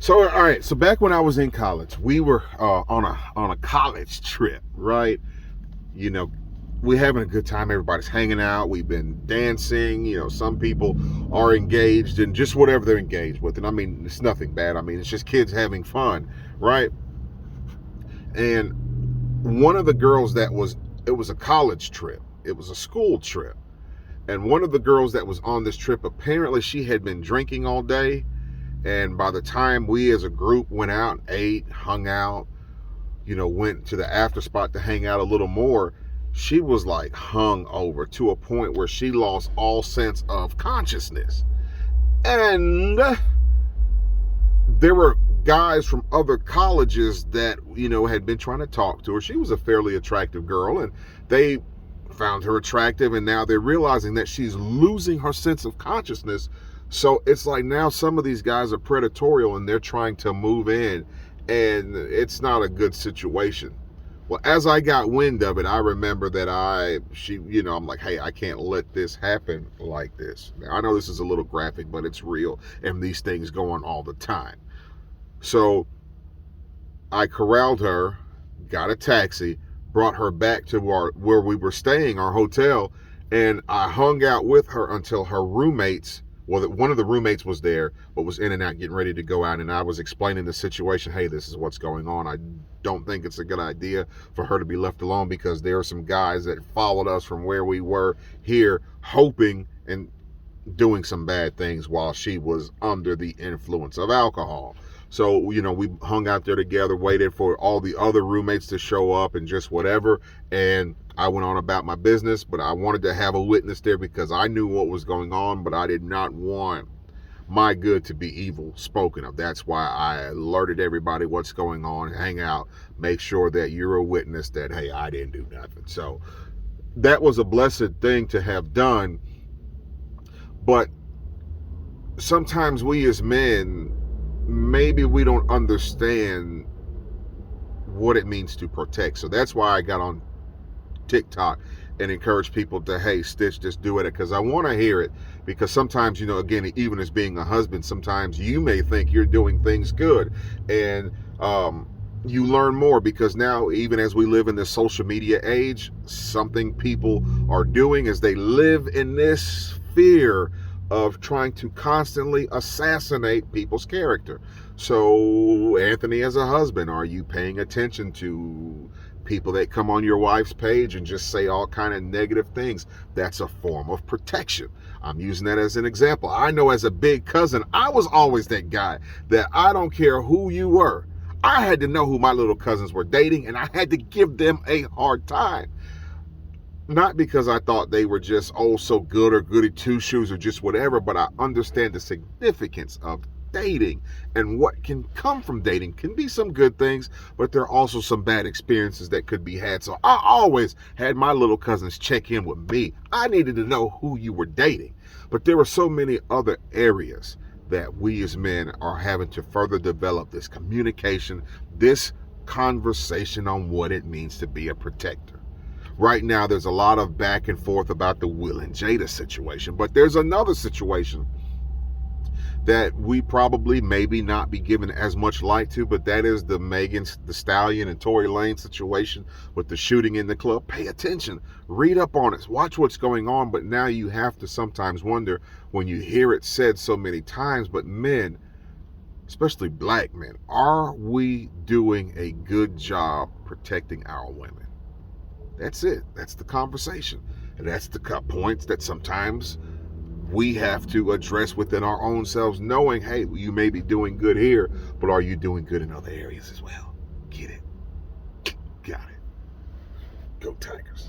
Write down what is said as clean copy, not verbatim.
So all right, so back when I was in college, we were on a college trip, right? You know, we're having a good time. Everybody's hanging out. We've been dancing. Some people are engaged in just whatever they're engaged with, and I mean, it's nothing bad. I mean, it's just kids having fun, right? And one of the girls it was a college trip. It was a school trip, and one of the girls that was on this trip, apparently, she had been drinking all day. And by the time we as a group went out, ate, hung out, went to the after spot to hang out a little more, she was like hung over to a point where she lost all sense of consciousness. And there were guys from other colleges that, had been trying to talk to her. She was a fairly attractive girl, and they found her attractive, and now they're realizing that she's losing her sense of consciousness. So it's like now some of these guys are predatory and they're trying to move in, and it's not a good situation. Well, as I got wind of it, I remember that I'm like, hey, I can't let this happen like this. Now, I know this is a little graphic, but it's real, and these things go on all the time. So I corralled her, got a taxi, brought her back to where we were staying, our hotel, and I hung out with her until her roommates, one of the roommates was there, but was in and out getting ready to go out, and I was explaining the situation. Hey, this is what's going on. I don't think it's a good idea for her to be left alone, because there are some guys that followed us from where we were here, hoping and doing some bad things while she was under the influence of alcohol. So, we hung out there together, waited for all the other roommates to show up and just whatever. And I went on about my business, but I wanted to have a witness there because I knew what was going on, but I did not want my good to be evil spoken of. That's why I alerted everybody what's going on, hang out, make sure that you're a witness that, hey, I didn't do nothing. So that was a blessed thing to have done. But sometimes we as men, maybe we don't understand what it means to protect. So that's why I got on TikTok and encourage people to, hey, Stitch, just do it, because I want to hear it. Because sometimes, again, even as being a husband, sometimes you may think you're doing things good, and you learn more, because now, even as we live in this social media age, something people are doing is they live in this fear of trying to constantly assassinate people's character. So, Anthony, as a husband, are you paying attention to people that come on your wife's page and just say all kind of negative things? That's a form of protection. I'm using that as an example. I know as a big cousin, I was always that guy that I don't care who you were. I had to know who my little cousins were dating, and I had to give them a hard time. Not because I thought they were just, so good or goody two shoes or just whatever, but I understand the significance of dating and what can come from dating. Can be some good things, but there are also some bad experiences that could be had. So I always had my little cousins check in with me. I needed to know who you were dating. But there were so many other areas that we as men are having to further develop this communication, this conversation on what it means to be a protector. Right now, there's a lot of back and forth about the Will and Jada situation, but there's another situation that we probably maybe not be given as much light to, but that is the Megan Thee Stallion and Tory Lanez situation with the shooting in the club. Pay attention, read up on it, watch what's going on. But now you have to sometimes wonder when you hear it said so many times, but men, especially black men, are we doing a good job protecting our women? That's it. That's the conversation. And that's the points that sometimes we have to address within our own selves, knowing, hey, you may be doing good here, but are you doing good in other areas as well? Get it? Got it. Go Tigers.